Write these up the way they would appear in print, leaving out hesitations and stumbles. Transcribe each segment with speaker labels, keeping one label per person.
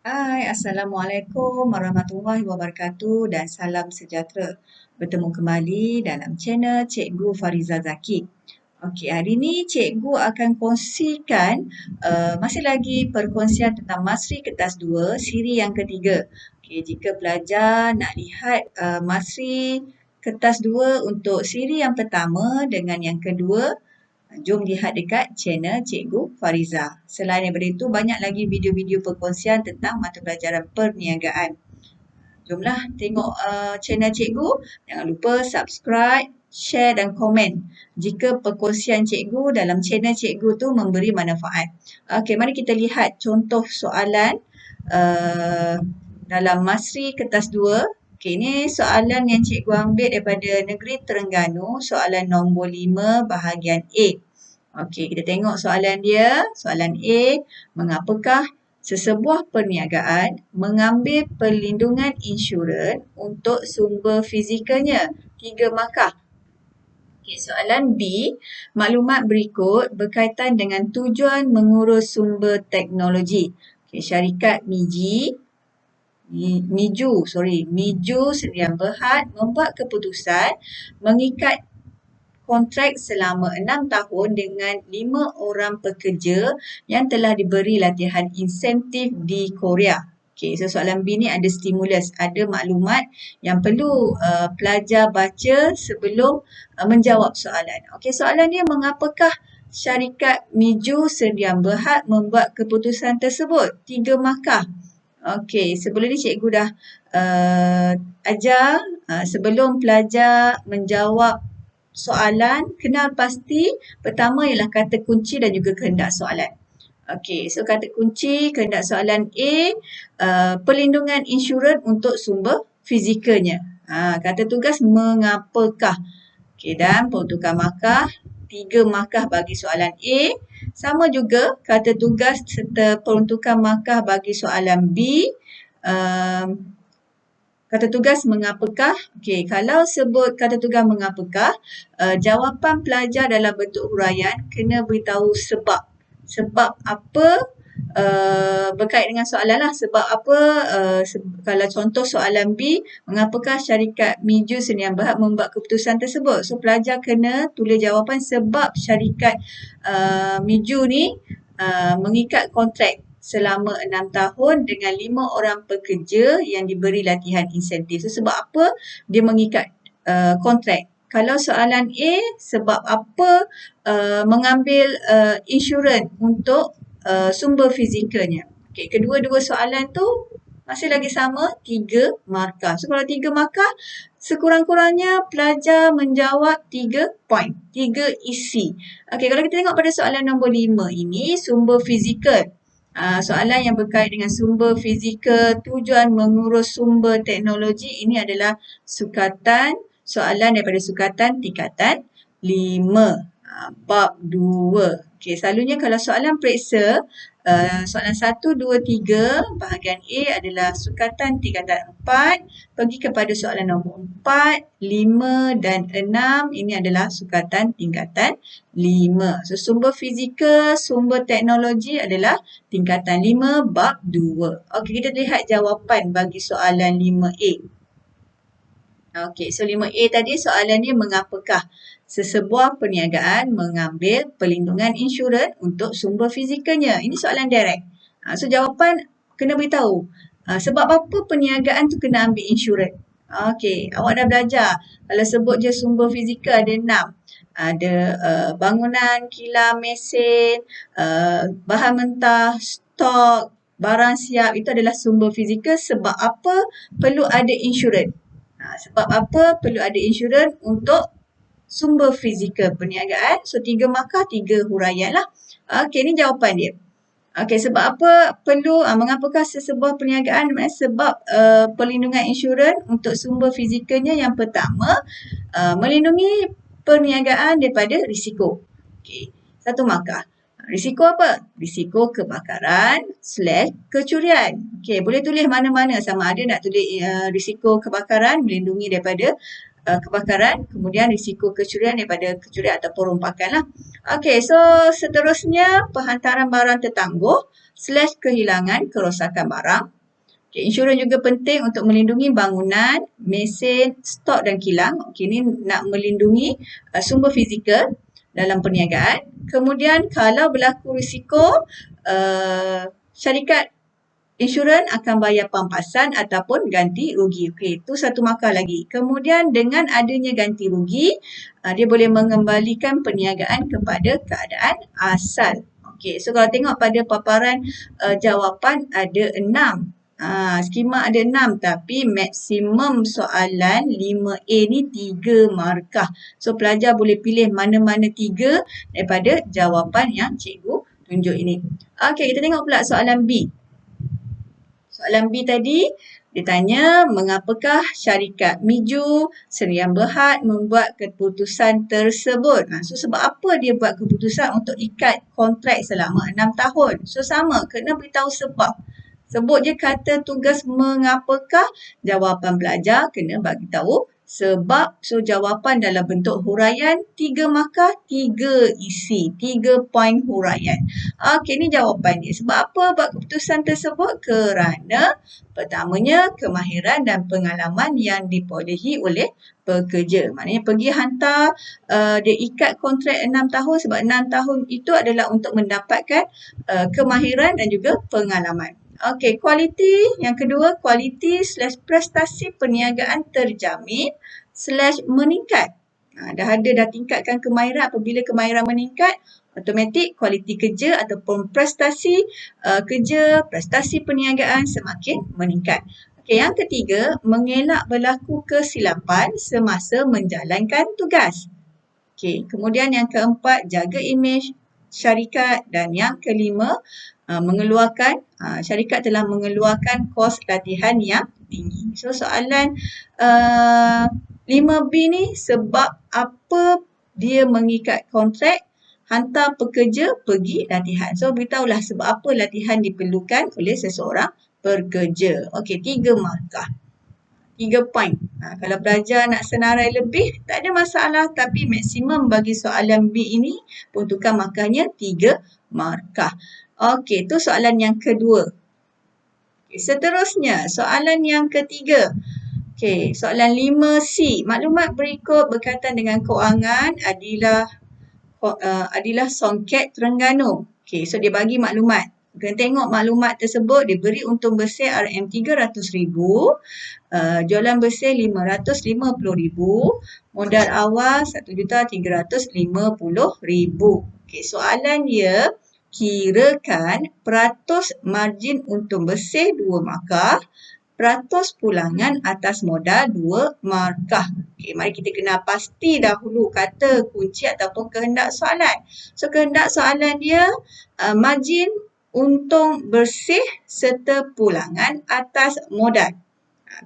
Speaker 1: Hai, Assalamualaikum warahmatullahi wabarakatuh dan salam sejahtera. Bertemu kembali dalam channel Cikgu Fariza Zaki. Okey, hari ini cikgu akan kongsikan masih lagi perkongsian tentang Masri Kertas 2, siri yang ketiga. Okey, jika pelajar nak lihat Masri Kertas 2 untuk siri yang pertama dengan yang kedua, jom lihat dekat channel Cikgu Fariza. Selain daripada itu, banyak lagi video-video perkongsian tentang mata pelajaran perniagaan. Jomlah tengok channel Cikgu. Jangan lupa subscribe, share dan komen jika perkongsian Cikgu dalam channel Cikgu tu memberi manfaat. Okey, mari kita lihat contoh soalan dalam Masri Kertas 2. Okey, ini soalan yang Cikgu ambil daripada Negeri Terengganu, soalan nombor 5 bahagian A. Okey, kita tengok soalan dia. Soalan A, mengapakah sesebuah perniagaan mengambil perlindungan insurans untuk sumber fizikalnya? 3 markah. Okey, soalan B, maklumat berikut berkaitan dengan tujuan mengurus sumber teknologi. Okey, syarikat Miju Sdn Bhd membuat keputusan mengikat kontrak selama 6 tahun dengan 5 orang pekerja yang telah diberi latihan insentif di Korea. Okey, so soalan B ni ada stimulus, ada maklumat yang perlu pelajar baca sebelum menjawab soalan. Okey, soalan dia, mengapakah syarikat Miju Sdn Bhd membuat keputusan tersebut? 3 markah. Okey, sebelum ni cikgu dah ajar sebelum pelajar menjawab soalan, kenal pasti pertama ialah kata kunci dan juga kehendak soalan. Okey, so kata kunci kehendak soalan A, perlindungan insurans untuk sumber fizikalnya. Kata tugas mengapakah. Okey, dan peruntukan markah, 3 markah bagi soalan A. Sama juga kata tugas serta peruntukan markah bagi soalan B. Kata tugas mengapakah. Okey, kalau sebut kata tugas mengapakah, jawapan pelajar dalam bentuk huraian kena beritahu sebab. Sebab apa, berkait dengan soalan lah. Sebab apa, kalau contoh soalan B, mengapakah syarikat Miju Sdn Bhd membuat keputusan tersebut. So, pelajar kena tulis jawapan sebab syarikat Miju ni mengikat kontrak selama 6 tahun dengan 5 orang pekerja yang diberi latihan insentif. So, sebab apa dia mengikat kontrak? Kalau soalan A, sebab apa mengambil insurans untuk sumber fizikalnya? Okey, kedua-dua soalan tu masih lagi sama, 3 markah. So, kalau 3 markah, sekurang-kurangnya pelajar menjawab 3 poin, 3 isi. Okey, kalau kita tengok pada soalan nombor 5 ini, sumber fizikal. Soalan yang berkait dengan sumber fizikal, tujuan mengurus sumber teknologi, ini adalah sukatan, soalan daripada sukatan tingkatan 5. Bab 2. Okey, selalunya kalau soalan periksa, soalan 1, 2, 3 bahagian A adalah sukatan tingkatan 4. Pergi kepada soalan nombor 4, 5 dan 6. Ini adalah sukatan tingkatan 5. So, sumber fizikal, sumber teknologi adalah tingkatan 5 bab 2. Okey, kita lihat jawapan bagi soalan 5A. Okey, so 5A tadi soalannya, mengapakah sesebuah perniagaan mengambil perlindungan insurans untuk sumber fizikalnya. Ini soalan direct. So, jawapan kena beritahu. Sebab apa perniagaan tu kena ambil insurans. Okey, awak dah belajar. Kalau sebut je sumber fizikal ada 6. Ada bangunan, kilang, mesin, bahan mentah, stok, barang siap. Itu adalah sumber fizikal. Sebab apa perlu ada insurans. Sebab apa perlu ada insurans untuk sumber fizikal perniagaan. So, 3 markah, 3 huraian lah. Okey, ni jawapan dia. Okey, sebab apa perlu, mengapakah sesebuah perniagaan? Sebab perlindungan insurans untuk sumber fizikalnya. Yang pertama, melindungi perniagaan daripada risiko. Okey, 1 markah. Risiko apa? Risiko kebakaran/kecurian. Okey, boleh tulis mana-mana, sama ada nak tulis risiko kebakaran, melindungi daripada kebakaran, kemudian risiko kecurian daripada kecurian atau perompakan lah. Okey, so seterusnya, penghantaran barang tertangguh / kehilangan kerosakan barang. Okay, insurans juga penting untuk melindungi bangunan, mesin, stok dan kilang. Okey, ini nak melindungi sumber fizikal dalam perniagaan. Kemudian kalau berlaku risiko, syarikat insurans akan bayar pampasan ataupun ganti rugi. Okey, itu satu markah lagi. Kemudian dengan adanya ganti rugi, dia boleh mengembalikan perniagaan kepada keadaan asal. Okey, so kalau tengok pada paparan jawapan ada 6. Skema ada 6 tapi maksimum soalan 5A ni 3 markah. So pelajar boleh pilih mana-mana 3 daripada jawapan yang cikgu tunjuk ini. Okey, kita tengok pula soalan B. Soalan B tadi, dia tanya mengapakah syarikat Miju Serian Berhad membuat keputusan tersebut. So sebab apa dia buat keputusan untuk ikat kontrak selama 6 tahun. So sama, kena beritahu sebab. Sebut je kata tugas mengapakah, jawapan pelajar kena bagi tahu sebab. So jawapan dalam bentuk huraian, 3 markah, 3 isi, 3 poin huraian. Okey, ni jawapan dia. Sebab apa buat keputusan tersebut? Kerana pertamanya kemahiran dan pengalaman yang diperolehi oleh pekerja. Maknanya pergi hantar, dia ikat kontrak 6 tahun sebab 6 tahun itu adalah untuk mendapatkan kemahiran dan juga pengalaman. Okey, kualiti yang kedua, kualiti / prestasi perniagaan terjamin / meningkat. Dah tingkatkan kemahiran. Apabila kemahiran meningkat, automatik kualiti kerja ataupun prestasi kerja, prestasi perniagaan semakin meningkat. Okey, yang ketiga, mengelak berlaku kesilapan semasa menjalankan tugas. Okey, kemudian yang keempat, jaga imej syarikat, dan yang kelima, syarikat telah mengeluarkan kos latihan yang tinggi. So soalan 5B ni, sebab apa dia mengikat kontrak, hantar pekerja pergi latihan. So beritahulah sebab apa latihan diperlukan oleh seseorang pekerja. Okey, 3 markah. 3 poin. Kalau pelajar nak senarai lebih, tak ada masalah. Tapi maksimum bagi soalan B ini, peruntukan markahnya 3 markah. Okey, itu soalan yang kedua. Okay, seterusnya, soalan yang ketiga. Okey, soalan 5C. Maklumat berikut berkaitan dengan kewangan Adilah Songket Terengganu. Okey, so dia bagi maklumat. Kena tengok maklumat tersebut, dia beri untung bersih RM300,000, jualan bersih RM550,000, modal awal RM1,350,000. Okey, soalan dia, kirakan peratus margin untung bersih 2 markah, peratus pulangan atas modal 2 markah. Okey, mari kita kenal pasti dahulu kata kunci ataupun kehendak soalan. So, kehendak soalan dia margin untung bersih serta pulangan atas modal.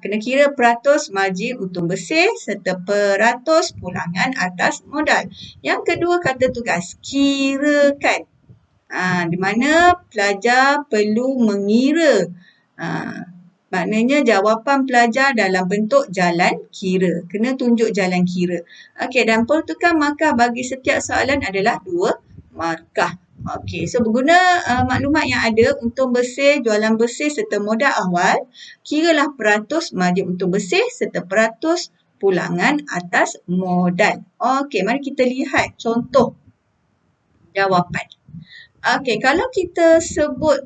Speaker 1: Kena kira peratus margin untung bersih serta peratus pulangan atas modal. Yang kedua kata tugas, kirakan. Di mana pelajar perlu mengira. Maknanya jawapan pelajar dalam bentuk jalan kira. Kena tunjuk jalan kira. Okey, dan peruntukan markah bagi setiap soalan adalah 2 markah. Okey, so berguna maklumat yang ada, untung bersih, jualan bersih serta modal awal, kiralah peratus margin untung bersih serta peratus pulangan atas modal. Okey, mari kita lihat contoh jawapan. Okey, kalau kita sebut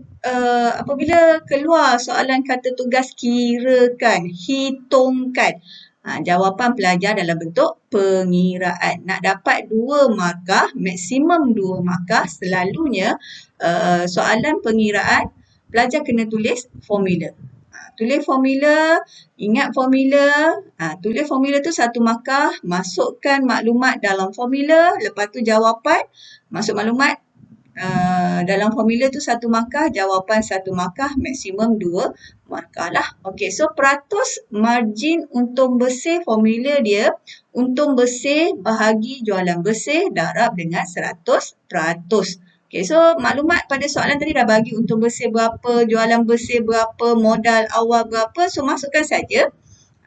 Speaker 1: apabila keluar soalan kata tugas kirakan, hitungkan, jawapan pelajar dalam bentuk pengiraan. Nak dapat 2 markah, maksimum 2 markah, selalunya soalan pengiraan, pelajar kena tulis formula. Tulis formula, ingat formula, tulis formula tu 1 markah, masukkan maklumat dalam formula, lepas tu jawapan, masuk maklumat, dalam formula tu 1 markah, jawapan 1 markah, maksimum 2 markah lah. Okey, so peratus margin untung bersih, formula dia untung bersih bahagi jualan bersih darab dengan 100%. Okey, so maklumat pada soalan tadi dah bagi untung bersih berapa, jualan bersih berapa, modal awal berapa. So masukkan saja.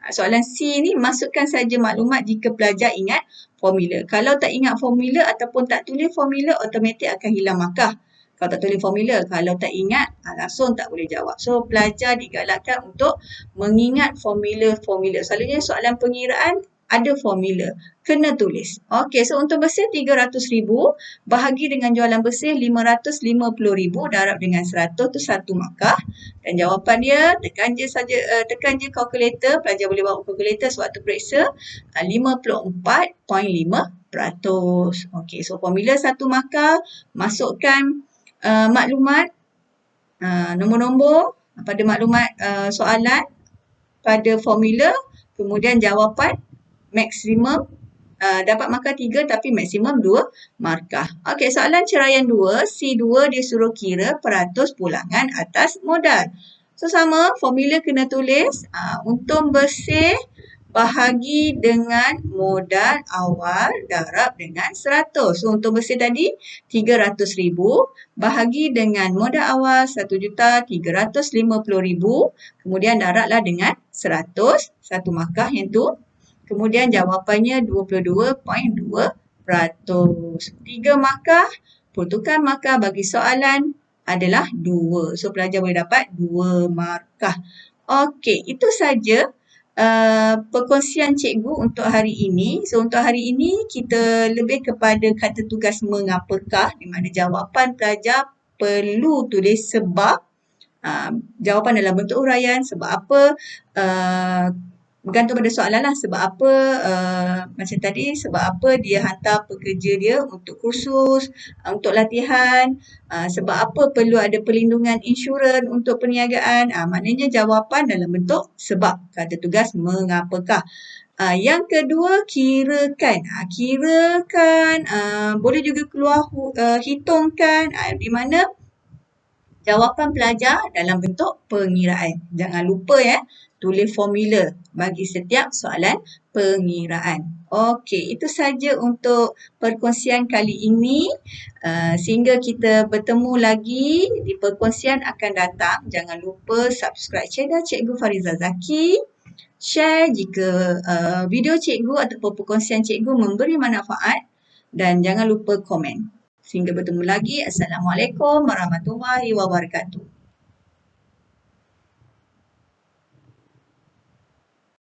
Speaker 1: Soalan C ni masukkan saja maklumat jika pelajar ingat formula. Kalau tak ingat formula ataupun tak tulis formula, automatik akan hilang markah. Kalau tak tulis formula, kalau tak ingat, langsung tak boleh jawab. So, pelajar digalakkan untuk mengingat formula-formula. Selalunya soalan pengiraan ada formula. Kena tulis. Okey, so untung bersih RM300,000 bahagi dengan jualan bersih RM550,000 darab dengan 100 tu 1 markah. Dan jawapan dia tekan je kalkulator. Pelajar boleh bawa kalkulator sewaktu periksa. 54.5%. Okey, so formula 1 markah, masukkan maklumat, nombor-nombor pada maklumat soalan pada formula, kemudian jawapan maksimum dapat markah 3 tapi maksimum 2 markah. Okey, soalan ceraian 2, C2 dia suruh kira peratus pulangan atas modal. So sama, formula kena tulis, untung bersih bahagi dengan modal awal darab dengan 100. So, untung bersih tadi RM300,000 bahagi dengan modal awal RM1,350,000. Kemudian darablah dengan 100, 1 markah yang tu. Kemudian jawapannya 22.2%. 3 markah, peruntukan markah bagi soalan adalah 2. So, pelajar boleh dapat 2 markah. Okey, itu saja perkongsian cikgu untuk hari ini. So, untuk hari ini kita lebih kepada kata tugas mengapakah, di mana jawapan pelajar perlu tulis sebab. Jawapan dalam bentuk huraian, sebab apa, bergantung pada soalan lah, sebab apa macam tadi, sebab apa dia hantar pekerja dia untuk kursus, untuk latihan, sebab apa perlu ada perlindungan insurans untuk perniagaan. Maknanya jawapan dalam bentuk sebab, kata tugas mengapakah. Yang kedua, kirakan. Kirakan, boleh juga keluar hitungkan, di mana jawapan pelajar dalam bentuk pengiraan. Jangan lupa tulis formula bagi setiap soalan pengiraan. Okey, itu saja untuk perkongsian kali ini. Sehingga kita bertemu lagi di perkongsian akan datang. Jangan lupa subscribe channel Cikgu Farizah Zaki. Share jika video cikgu ataupun perkongsian cikgu memberi manfaat. Dan jangan lupa komen. Sehingga bertemu lagi. Assalamualaikum warahmatullahi wabarakatuh.